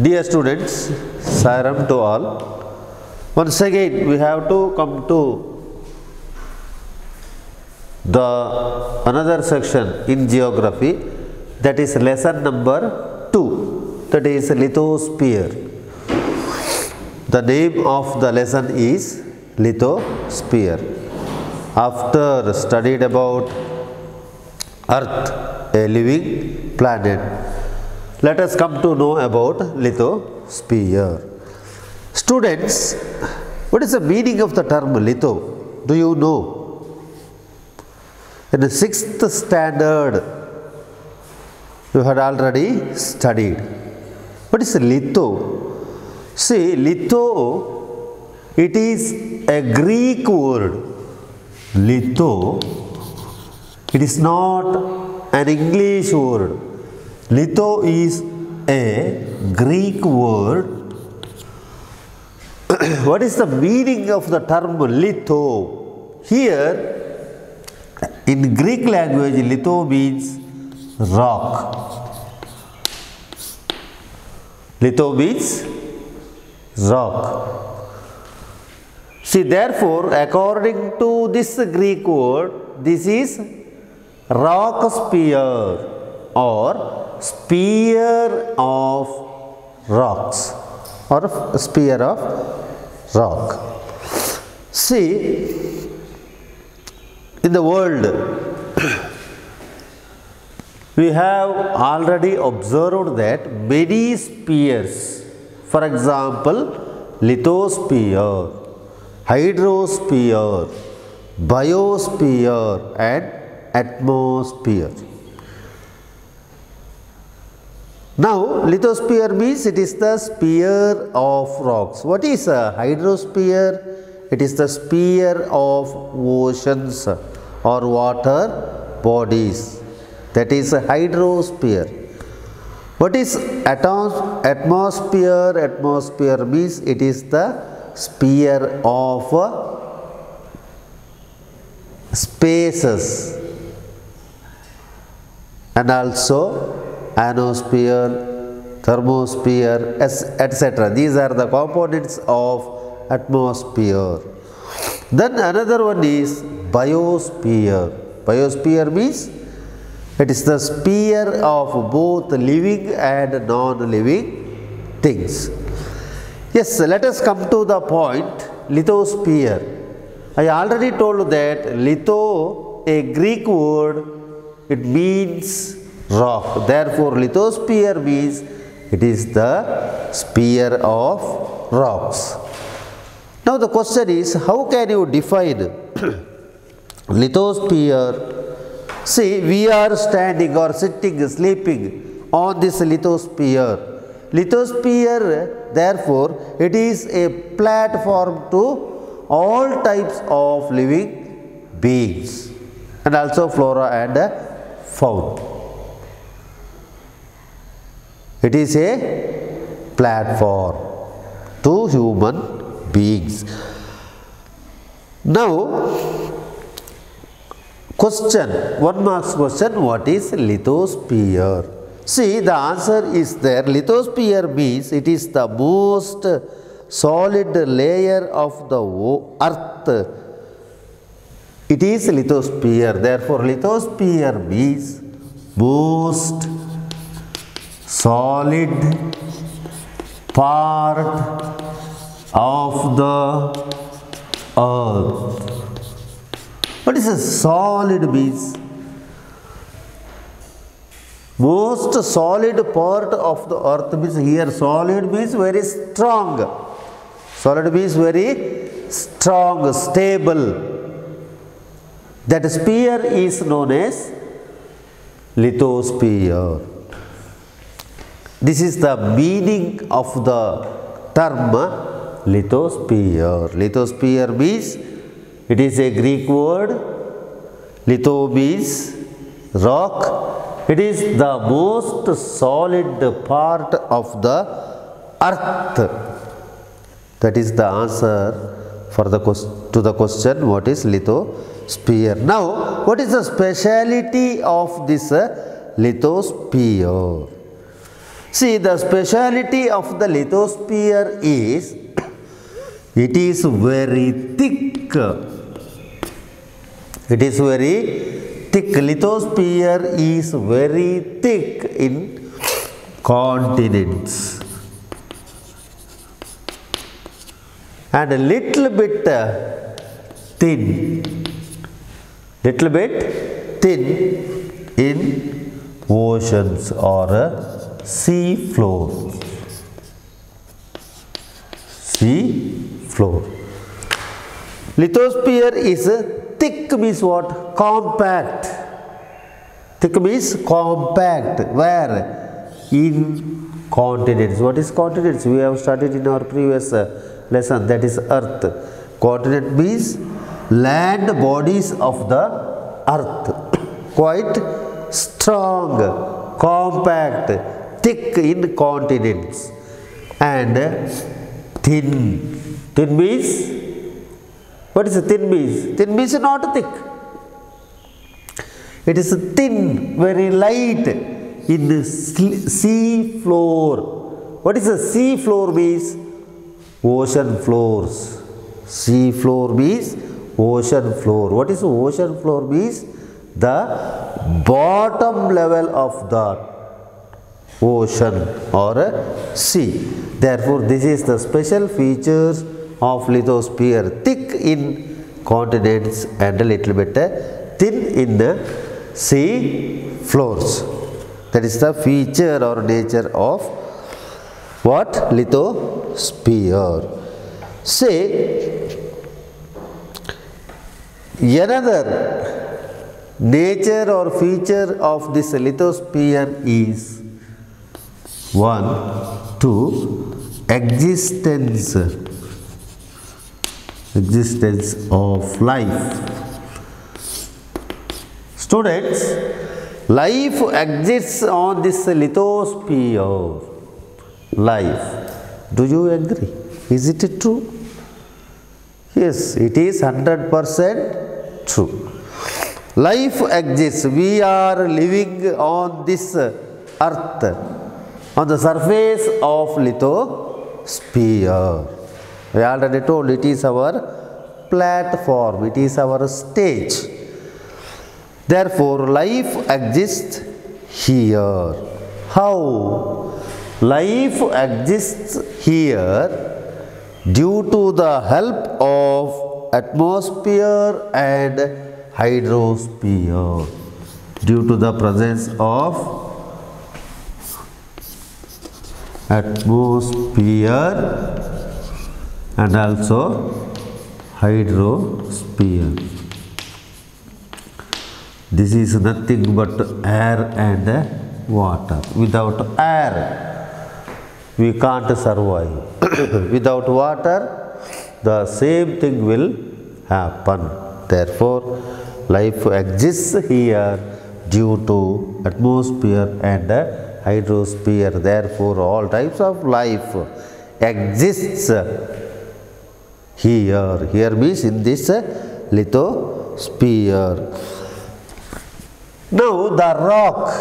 Dear students, Saram to all. Once again we have to come to the another section in geography, that is lesson number 2, that is lithosphere. The name of the lesson is lithosphere. After studied about Earth, a living planet, let us come to know about lithosphere. Students, what is the meaning of the term litho? Do you know? In the 6th standard, you had already studied. What is litho? See, litho, it is a Greek word. Litho, it is not an English word. Litho is a Greek word. What is the meaning of the term litho? Here, in Greek language, litho means rock. Litho means rock. See, therefore, according to this Greek word, this is rock sphere or sphere of rocks or sphere of rock. See, in the world, we have already observed that many spheres, for example, lithosphere, hydrosphere, biosphere and atmosphere. Now, lithosphere means it is the sphere of rocks. What is a hydrosphere? It is the sphere of oceans or water bodies. That is a hydrosphere. What is atmosphere? Atmosphere means it is the sphere of spaces, and also ionosphere, thermosphere, etc. These are the components of atmosphere. Then another one is biosphere. Biosphere means it is the sphere of both living and non-living things. Yes, let us come to the point, lithosphere. I already told that litho, a Greek word, it means rock. Therefore, lithosphere means it is the sphere of rocks. Now the question is, how can you define lithosphere? See, we are standing or sitting, sleeping on this lithosphere. Lithosphere, therefore, it is a platform to all types of living beings and also flora and fauna. It is a platform to human beings. Now, question, 1 marks question, what is lithosphere? See, the answer is there. Lithosphere means it is the most solid layer of the earth. It is lithosphere. Therefore, lithosphere means most solid part of the earth. What is a solid means? Most solid part of the earth means, here solid means very strong. Solid means very strong, stable. That sphere is known as lithosphere. This is the meaning of the term lithosphere. Lithosphere means it is a Greek word. Litho means rock. It is the most solid part of the earth. That is the answer for to the question, what is lithosphere. Now, what is the speciality of this lithosphere? See, the speciality of the lithosphere is it is very thick. It is very thick. Lithosphere is very thick in continents and a little bit thin in oceans or sea floor. Lithosphere is thick means what? Compact. Thick means compact. Where? In continents. What is continents? We have studied in our previous lesson, that is earth. Continent means land bodies of the earth. Quite strong, compact, thick in continents and thin. Thin means, what is thin means? Thin means not thick. It is thin, very light in sea floor. What is the sea floor means? Ocean floors. Sea floor means ocean floor. What is ocean floor means? The bottom level of the ocean or sea. Therefore, this is the special features of lithosphere: thick in continents and a little bit thin in the sea floors. That is the feature or nature of what? Lithosphere. Say, another nature or feature of this lithosphere is existence of life. Students, life exists on this lithosphere. Life. Do you agree? Is it true? Yes, it is 100% true. Life exists. We are living on this earth, on the surface of lithosphere. I already told it is our platform, it is our stage. Therefore, life exists here. How? Life exists here due to the help of atmosphere and hydrosphere. Due to the presence of atmosphere and also hydrosphere. This is nothing but air and water. Without air, we can't survive. Without water, the same thing will happen. Therefore, life exists here due to atmosphere and hydrosphere. Therefore, all types of life exists here. Here means in this lithosphere. Now, the rock.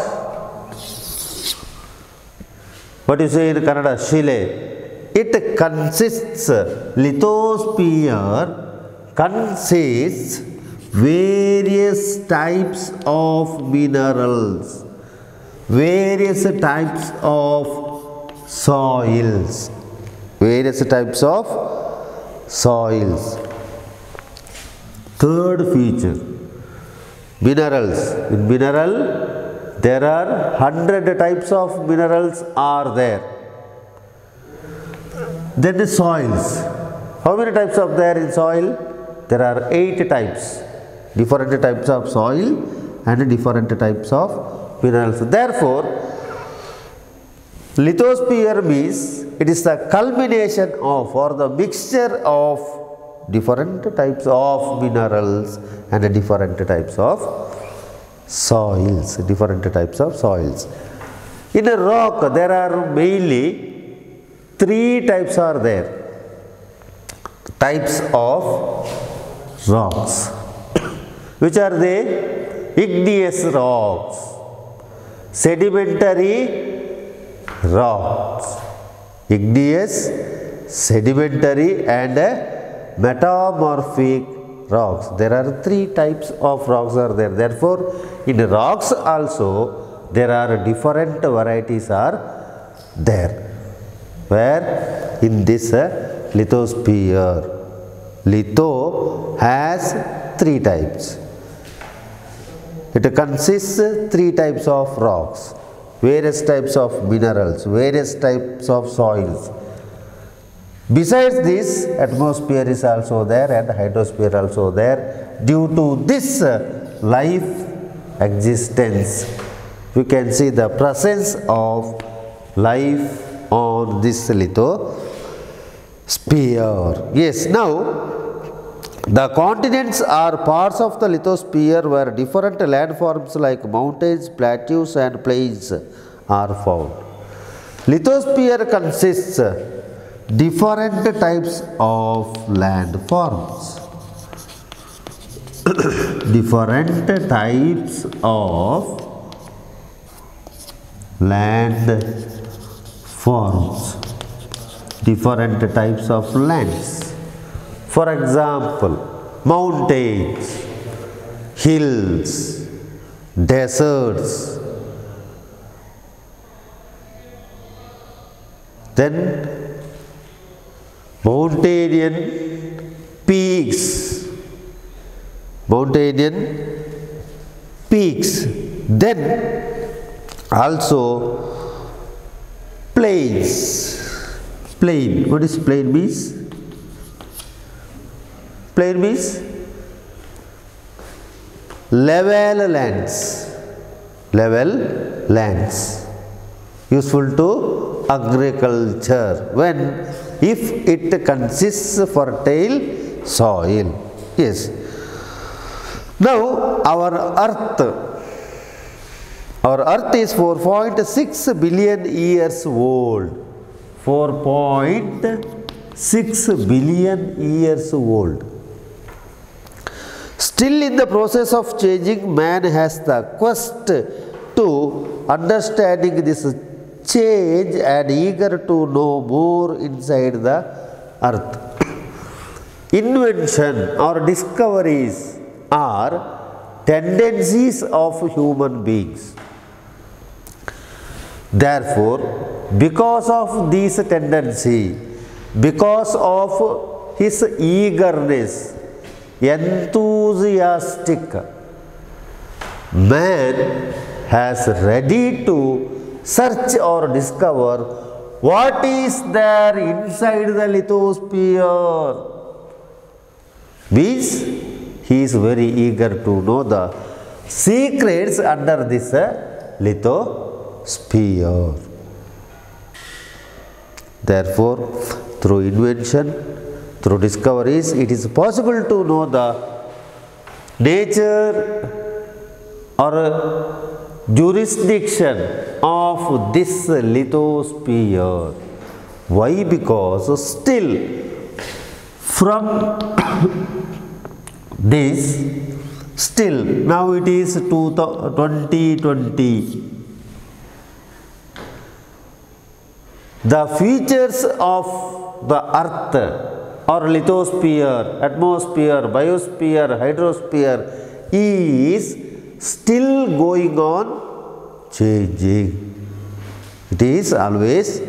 What you say in Kannada? Shile. It consists, lithosphere consists various types of minerals, various types of soils, Third feature, minerals. In mineral, there are 100 types of minerals are there. Then the soils. How many types are there in soil? There are 8 types. Different types of soil and different types of minerals. Therefore, lithosphere means it is the culmination of or the mixture of different types of minerals and different types of soils. In a rock, there are mainly 3 types are there. Types of rocks. Which are they? Igneous rocks, sedimentary rocks: igneous, sedimentary and metamorphic rocks. There are three types of rocks are there. Therefore, in rocks also there are different varieties are there. Where in this lithosphere, litho has three types. It consists three types of rocks, various types of minerals, various types of soils. Besides this, atmosphere is also there and hydrosphere also there. Due to this life existence, we can see the presence of life on this lithosphere. Yes, now the continents are parts of the lithosphere where different landforms like mountains, plateaus and plains are found. Lithosphere consists different types of landforms. Different types of landforms. Different types of lands. For example, mountains, hills, deserts, then mountainian peaks, then also plains. Plain, what is plain means? Plain means level lands, useful to agriculture when if it consists fertile soil. Yes. Now our earth is 4.6 billion years old. 4.6 billion years old. Still in the process of changing, man has the quest to understanding this change and eager to know more inside the earth. Invention or discoveries are tendencies of human beings. Therefore, because of this tendency, because of his eagerness, enthusiastic, man has ready to search or discover what is there inside the lithosphere. Means he is very eager to know the secrets under this lithosphere. Therefore, through invention, through discoveries, it is possible to know the nature or jurisdiction of this lithosphere. Why? Because still from this, still now it is 2020. The features of the earth or lithosphere, atmosphere, biosphere, hydrosphere is still going on changing. It is always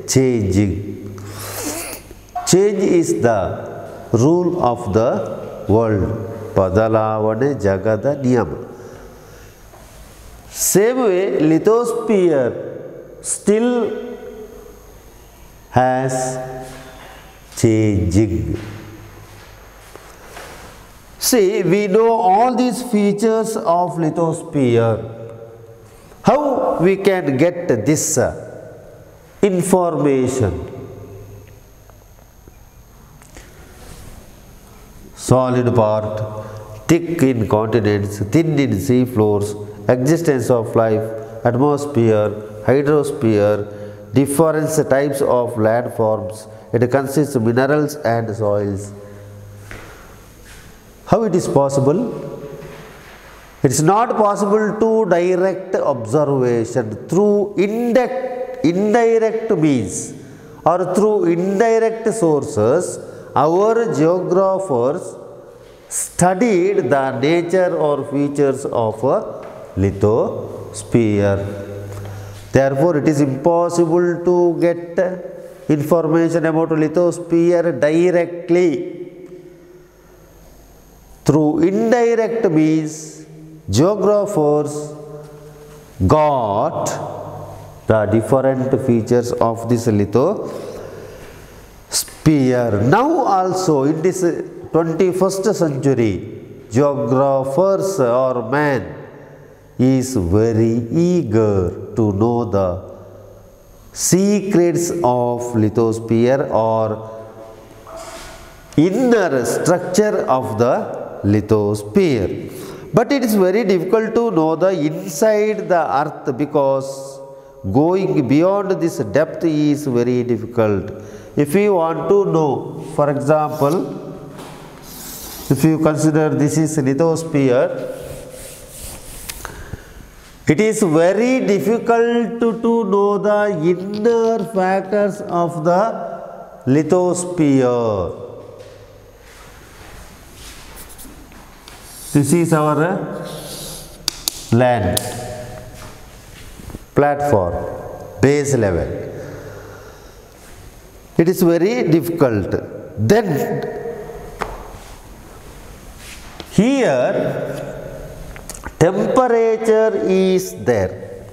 changing. Change is the rule of the world. Badalavane jagada niyama. Same way, lithosphere still has changing. See, we know all these features of lithosphere. How we can get this information? Solid part, thick in continents, thin in sea floors, existence of life, atmosphere, hydrosphere, different types of landforms. It consists of minerals and soils. How it is possible? It is not possible to direct observation. Through indirect indirect means or through indirect sources, our geographers studied the nature or features of a lithosphere. Therefore, it is impossible to get information about lithosphere directly. Through indirect means, geographers got the different features of this lithosphere. Now also in this 21st century, geographers or man is very eager to know the secrets of lithosphere or inner structure of the lithosphere. But it is very difficult to know the inside the earth because going beyond this depth is very difficult. If you want to know, for example, if you consider this is lithosphere, it is very difficult to know the inner factors of the lithosphere. This is our land, platform, base level. It is very difficult. Then here temperature is there.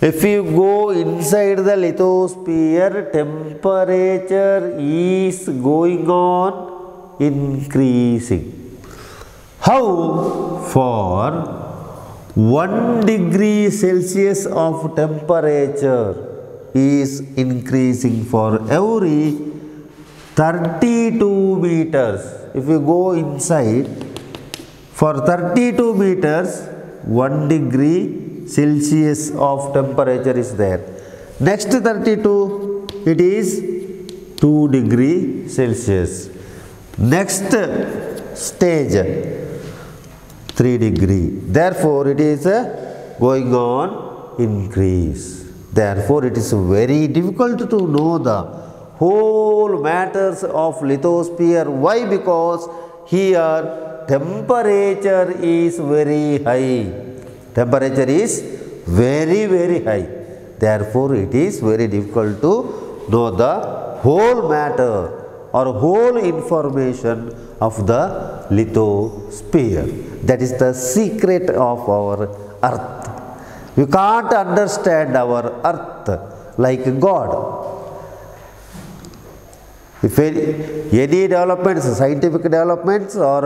If you go inside the lithosphere, temperature is going on increasing. How? For 1 degree Celsius of temperature is increasing for every 32 meters. If you go inside, for 32 meters, 1 degree Celsius of temperature is there. Next 32, it is 2 degree Celsius. Next stage, 3 degree. Therefore, it is going on increase. Therefore, it is very difficult to know the whole matters of lithosphere. Why? Because here temperature is very high. Temperature is very high. Therefore, it is very difficult to know the whole matter or whole information of the lithosphere. That is the secret of our earth. You can't understand our earth like God. If any developments, scientific developments or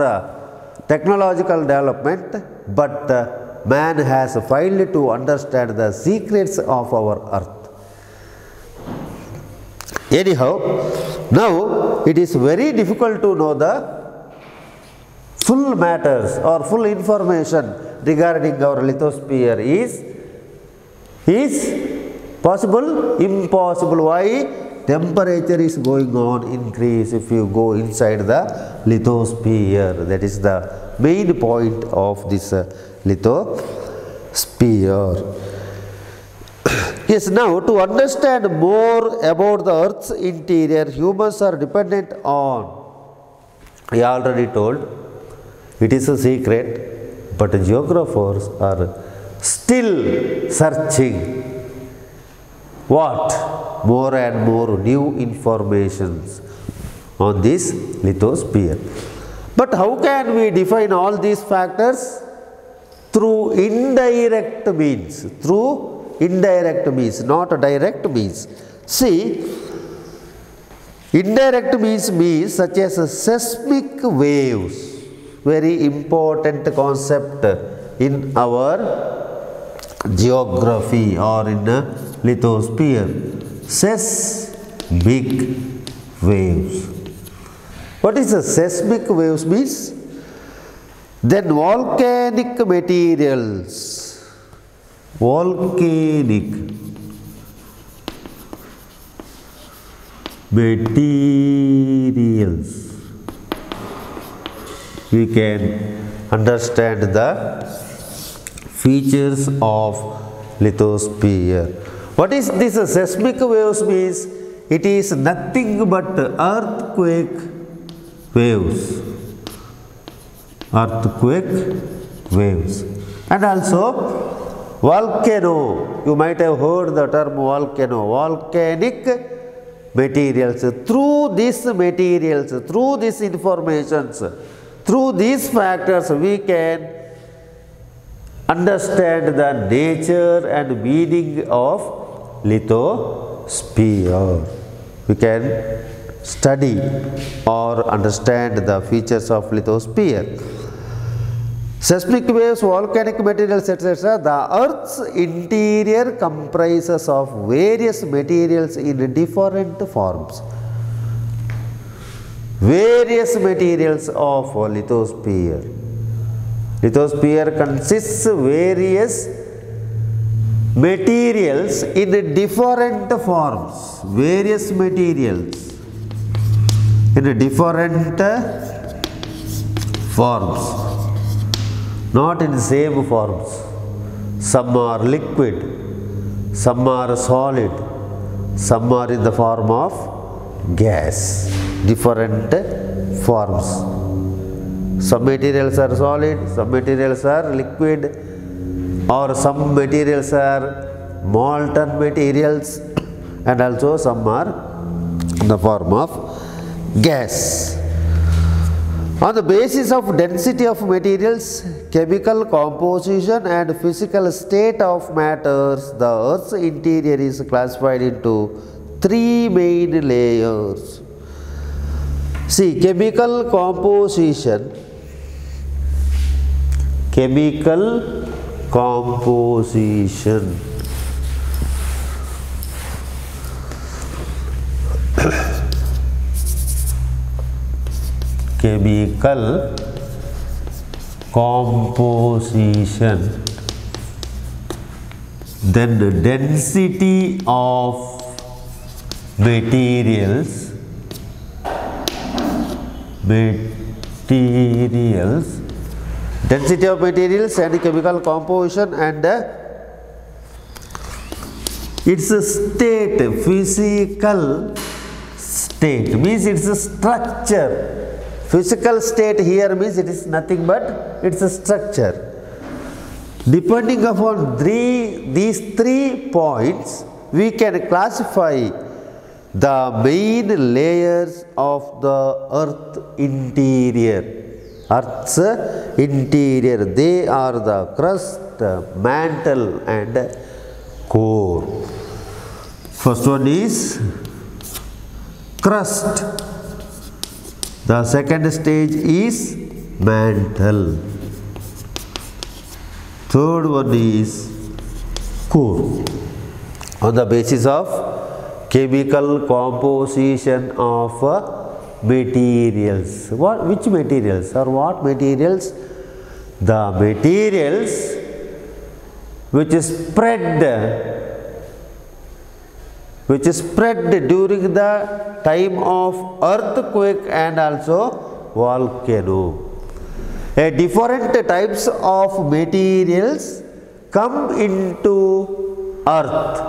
technological development, but man has failed to understand the secrets of our earth. Anyhow, now it is very difficult to know the full matters or full information regarding our lithosphere. Is possible? Impossible. Why? Temperature is going on increase if you go inside the lithosphere. That is the main point of this lithosphere. Yes, now to understand more about the Earth's interior, humans are dependent on, I already told, it is a secret, but geographers are still searching what? More and more new informations on this lithosphere. But how can we define all these factors? Through indirect means. Through indirect means, not direct means. See, indirect means such as seismic waves. Very important concept in our geography or in a lithosphere. Seismic waves. What is a seismic waves means? Then volcanic materials. Volcanic materials. We can understand the features of lithosphere. What is this seismic waves means? It is nothing but earthquake waves. Earthquake waves. And also volcano. You might have heard the term volcano. Volcanic materials. Through these materials, through these informations, through these factors, we can understand the nature and meaning of lithosphere. We can study or understand the features of lithosphere. Seismic waves, volcanic materials, etc. The Earth's interior comprises of various materials in different forms. Various materials of lithosphere. Lithosphere consists various materials in different forms. Various materials in different forms. Not in the same forms. Some are liquid, some are solid, some are in the form of gas. Different forms. Some materials are solid, some materials are liquid, or some materials are molten materials, and also some are in the form of gas. On the basis of density of materials, chemical composition and physical state of matters, the Earth's interior is classified into three main layers. See, chemical composition. Chemical composition. Chemical composition. Then the density of materials. Density of materials and chemical composition, and its state, physical state means its structure. Physical state here means it is nothing but its structure. Depending upon these 3 points, we can classify the main layers of the Earth interior. Earth's interior, they are the crust, mantle and core. First one is crust. The second stage is mantle. Third one is core. On the basis of chemical composition of materials. Which materials or what materials? The materials which spread during the time of earthquake and also volcano. Different types of materials come into earth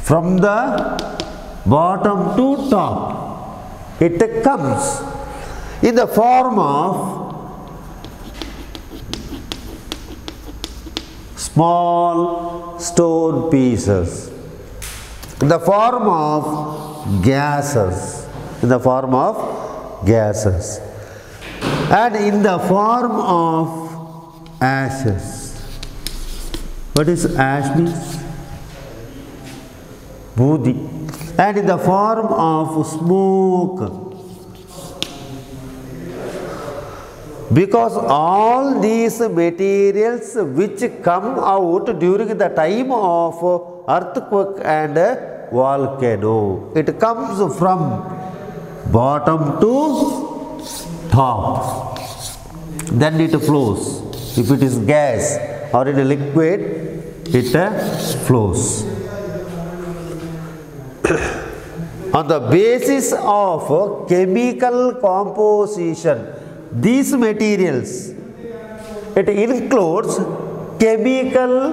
from the bottom to top. It comes in the form of small stone pieces, in the form of gases, and in the form of ashes. What is ash means? Budi. And in the form of smoke. Because all these materials which come out during the time of earthquake and volcano, it comes from bottom to top. Then it flows. If it is gas or in a liquid, it flows. On the basis of chemical composition, these materials, it includes chemical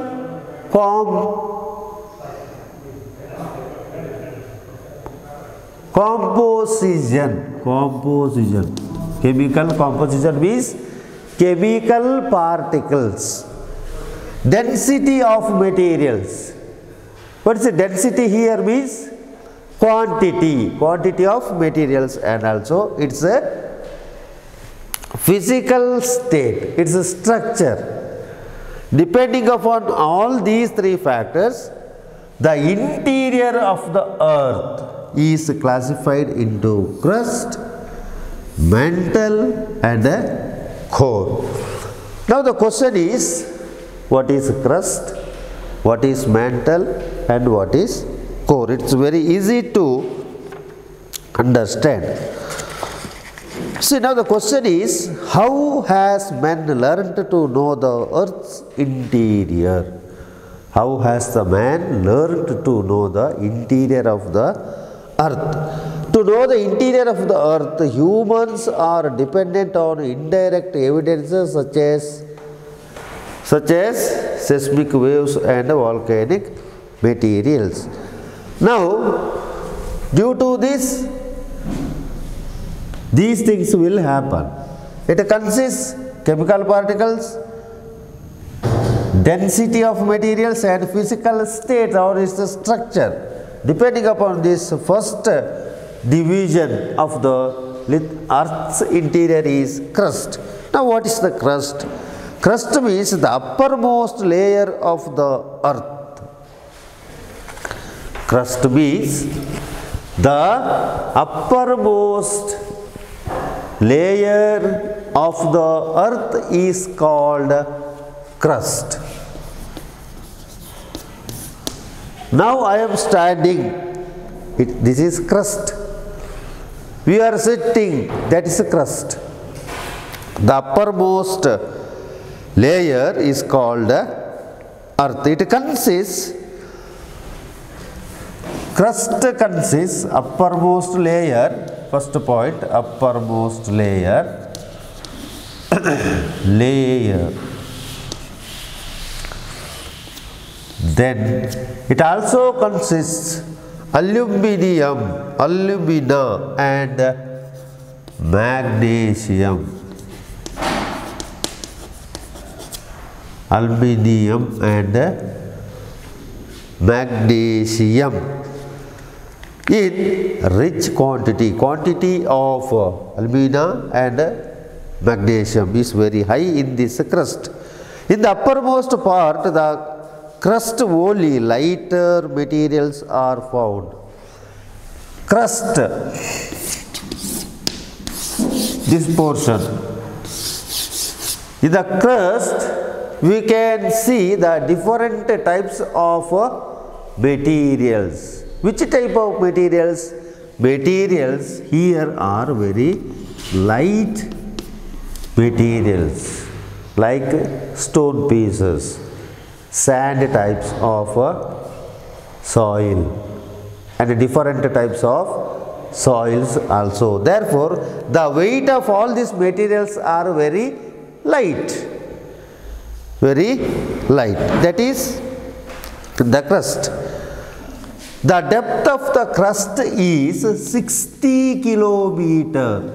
Composition. Chemical composition means chemical particles. Density of materials. What is the density here means? Quantity of materials, and also it's a physical state, it's a structure. Depending upon all these three factors, the interior of the earth is classified into crust, mantle and a core. Now the question is, what is crust, what is mantle and what is core? It's very easy to understand. See, now the question is, how has man learned to know the earth's interior? How has the man learned to know the interior of the earth? To know the interior of the earth, humans are dependent on indirect evidences such as seismic waves and volcanic materials. Now, due to this, these things will happen. It consists chemical particles, density of materials and physical state or its structure. Depending upon this first division of the earth's interior is crust. Now what is the crust? Crust means the uppermost layer of the earth. Crust means the uppermost layer of the earth is called crust. Now I am standing, this is crust. We are sitting, that is a crust. The uppermost layer is called earth. It consists, crust consists uppermost layer, first point, uppermost layer, Then it also consists alumina and magnesium. Aluminium and magnesium in rich quantity. Quantity of alumina and magnesium is very high in this crust. In the uppermost part, the crust only lighter materials are found. Crust, this portion. In the crust, we can see the different types of materials. Which type of materials? Materials here are very light materials like stone pieces, sand types of soil and different types of soils also. Therefore, the weight of all these materials are very light. That is the crust. The depth of the crust is 60 kilometers.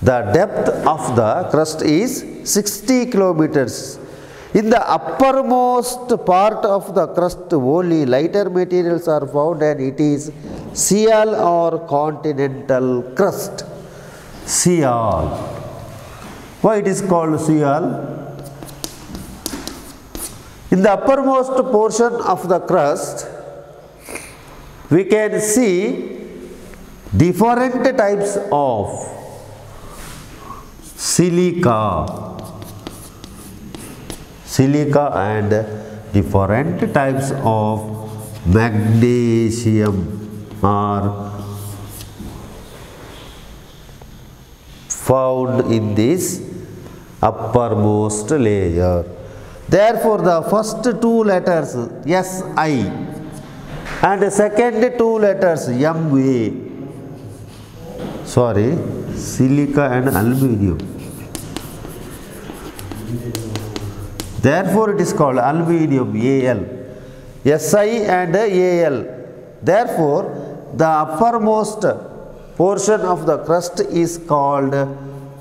The depth of the crust is 60 kilometers. In the uppermost part of the crust, only lighter materials are found, and it is seal or continental crust. Seal. Why it is called seal? In the uppermost portion of the crust, we can see different types of silica and different types of magnesium are found in this uppermost layer. Therefore, the first two letters Si and the second two letters Ma, silica and aluminium. Therefore, it is called aluminium, Al. Si and Al. Therefore, the uppermost portion of the crust is called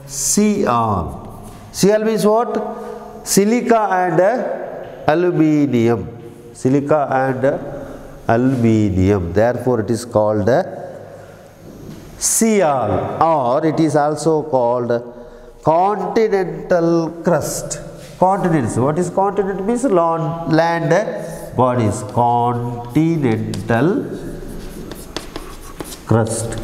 Cl. Cl means what? Silica and aluminium. Silica and aluminium. Therefore, it is called Cl, or it is also called continental crust. Continents. What is continent? Means land bodies. Continental crust.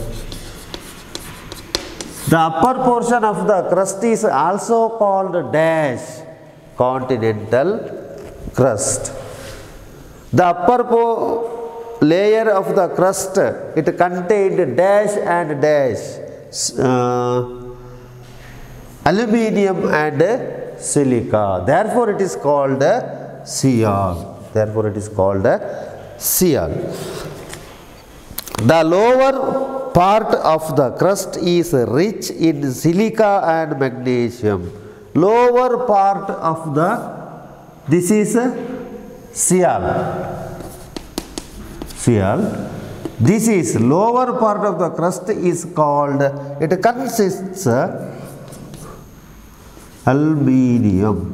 The upper portion of the crust is also called dash, continental crust. The upper layer of the crust, it contained dash and dash, aluminium and silica. Therefore, it is called Cl. Therefore, it is called Cl. The lower part of the crust is rich in silica and magnesium. Lower part of this is Cl. Cl. This is lower part of the crust is called, it consists aluminium.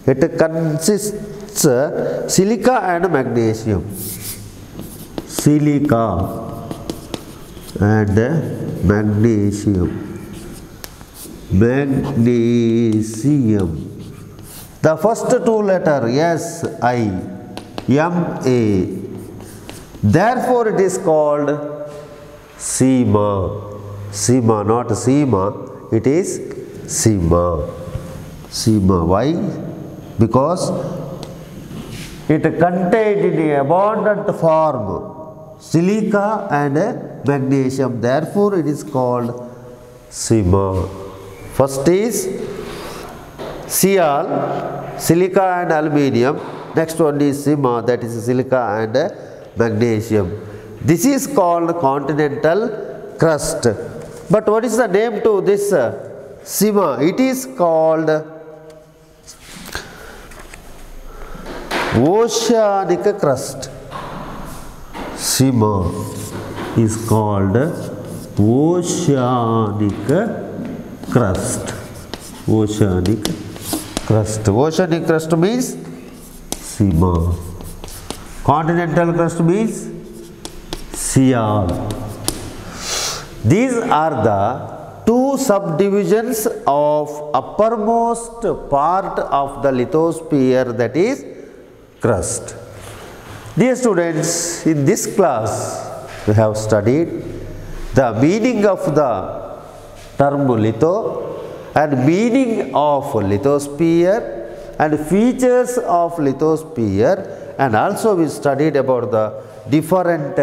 It consists silica and magnesium. Silica and magnesium. Magnesium. The first two letters S, I, M, A. Therefore, it is called Sema. Sema, not Sema. It is Sema. Sema. Why? Because it contained in a abundant form silica and magnesium. Therefore, it is called Sema. First is Cl, silica and aluminium. Next one is Sema, that is silica and magnesium. This is called continental crust. But what is the name to this Sema? It is called oceanic crust. Sema is called oceanic crust. Oceanic crust. Oceanic crust means Sema. Continental crust means Cl. These are the two subdivisions of uppermost part of the lithosphere, that is crust. Dear students, in this class we have studied the meaning of the term litho and meaning of lithosphere and features of lithosphere, and also we studied about the different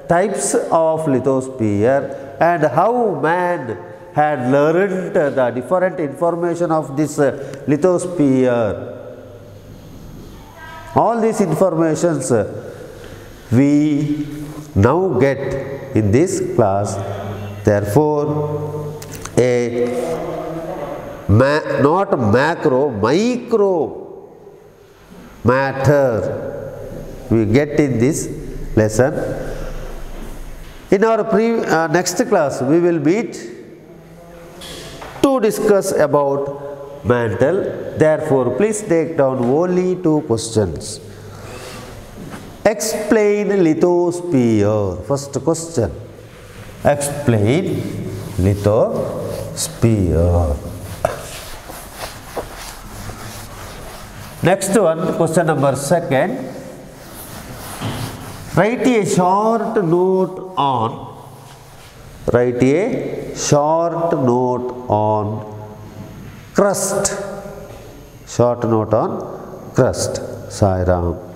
types of lithosphere and how man had learned the different information of this lithosphere. All these informations we now get in this class. Therefore, not macro, micro matter we get in this lesson. In our next class, we will meet to discuss about mantle. Therefore, please take down only two questions. Explain lithosphere. First question. Explain lithosphere. Next one, question number second. Write a short note on. Write a short note on crust. Short note on crust. Sai Ram.